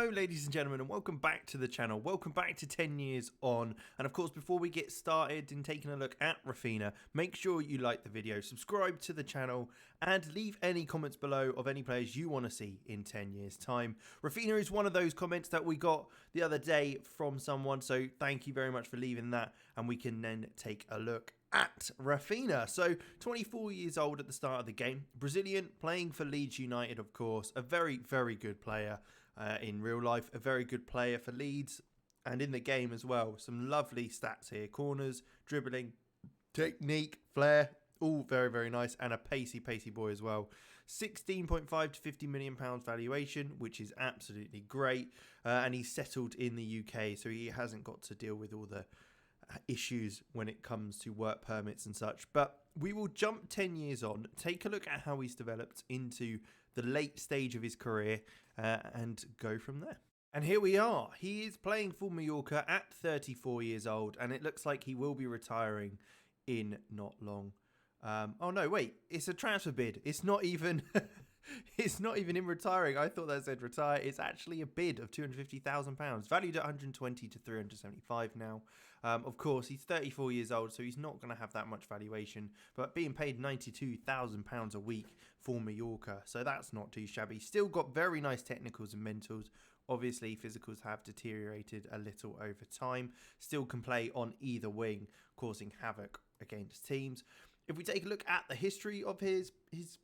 Hello ladies and gentlemen, and welcome back to the channel. Welcome back to 10 years on. And of course, before we get started in taking a look at Raphinha, make sure you like the video, subscribe to the channel, and leave any comments below of any players you want to see in 10 years time. Raphinha is one of those comments that we got the other day from someone, so thank you very much for leaving that, and we can then take a look at Raphinha. So 24 years old at the start of the game, Brazilian, playing for Leeds United, of course, a very good player in real life, a very good player for Leeds and in the game as well. Some lovely stats here: corners, dribbling, technique, flair, all very nice, and a pacey boy as well. 16.5 to 50 million pounds valuation, which is absolutely great, and he's settled in the UK, so he hasn't got to deal with all the issues when it comes to work permits and such. But we will jump 10 years on, take a look at how he's developed into the late stage of his career, and go from there. And here we are. He is playing for Mallorca at 34 years old, and it looks like he will be retiring in not long. Oh no, wait, it's a transfer bid. It's not even it's not even him retiring. I thought that said retire. It's actually a bid of £250,000, valued at 120 to 375 now. Of course, he's 34 years old, so he's not going to have that much valuation, but being paid £92,000 a week for Mallorca, so that's not too shabby. Still got very nice technicals and mentals. Obviously, physicals have deteriorated a little over time. Still can play on either wing, causing havoc against teams. If we take a look at the history of his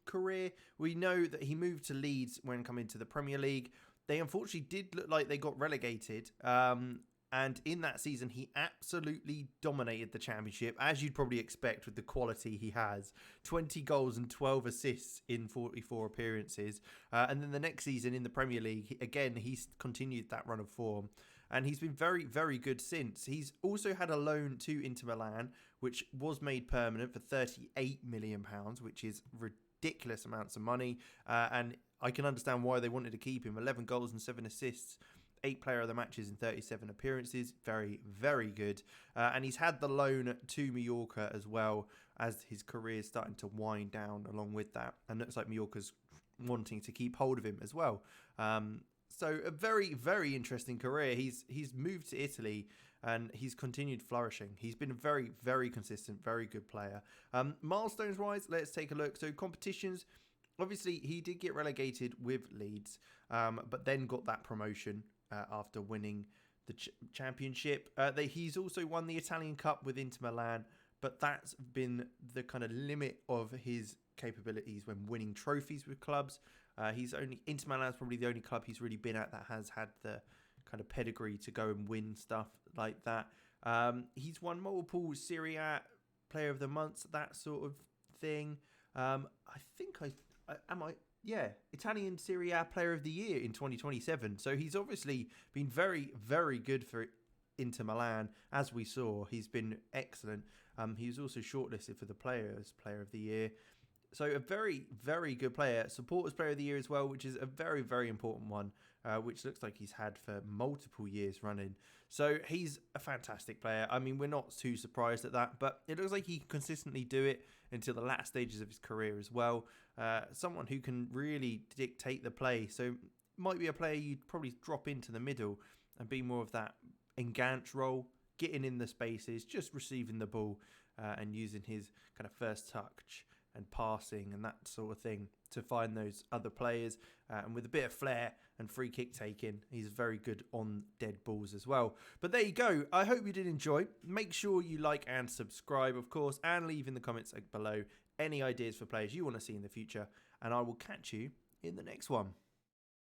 career, we know that he moved to Leeds when coming to the Premier League. They unfortunately did look like they got relegated. And in that season, he absolutely dominated the championship, as you'd probably expect with the quality he has. 20 goals and 12 assists in 44 appearances. And then the next season in the Premier League, again, he's continued that run of form. And he's been very good since. He's also had a loan to Inter Milan, which was made permanent for £38 million, which is ridiculous amounts of money. And I can understand why they wanted to keep him. 11 goals and 7 assists. 8 player of the matches in 37 appearances. Very good. And he's had the loan to Mallorca as well, as his career is starting to wind down along with that. And looks like Mallorca's wanting to keep hold of him as well. So a very interesting career. He's moved to Italy and he's continued flourishing. He's been a very consistent, very good player. Milestones wise, let's take a look. So competitions, obviously he did get relegated with Leeds, but then got that promotion after winning the championship. He's also won the Italian Cup with Inter Milan, but that's been the kind of limit of his capabilities when winning trophies with clubs. Inter Milan is probably the only club he's really been at that has had the kind of pedigree to go and win stuff like that. He's won multiple Serie A Player of the Month, that sort of thing. Italian Serie A Player of the Year in 2027. So he's obviously been very good for Inter Milan, as we saw. He's been excellent. He was also shortlisted for the Player of the Year. So a very good player. Supporters Player of the Year as well, which is a very important one, which looks like he's had for multiple years running. So he's a fantastic player. I mean, we're not too surprised at that, but it looks like he can consistently do it until the last stages of his career as well. Someone who can really dictate the play. So might be a player you'd probably drop into the middle and be more of that enganche role, getting in the spaces, just receiving the ball and using his kind of first touch and passing and that sort of thing to find those other players. And with a bit of flair and free kick taking, he's very good on dead balls as well. But there you go. I hope you did enjoy. Make sure you like and subscribe, of course, and leave in the comments below any ideas for players you want to see in the future. And I will catch you in the next one.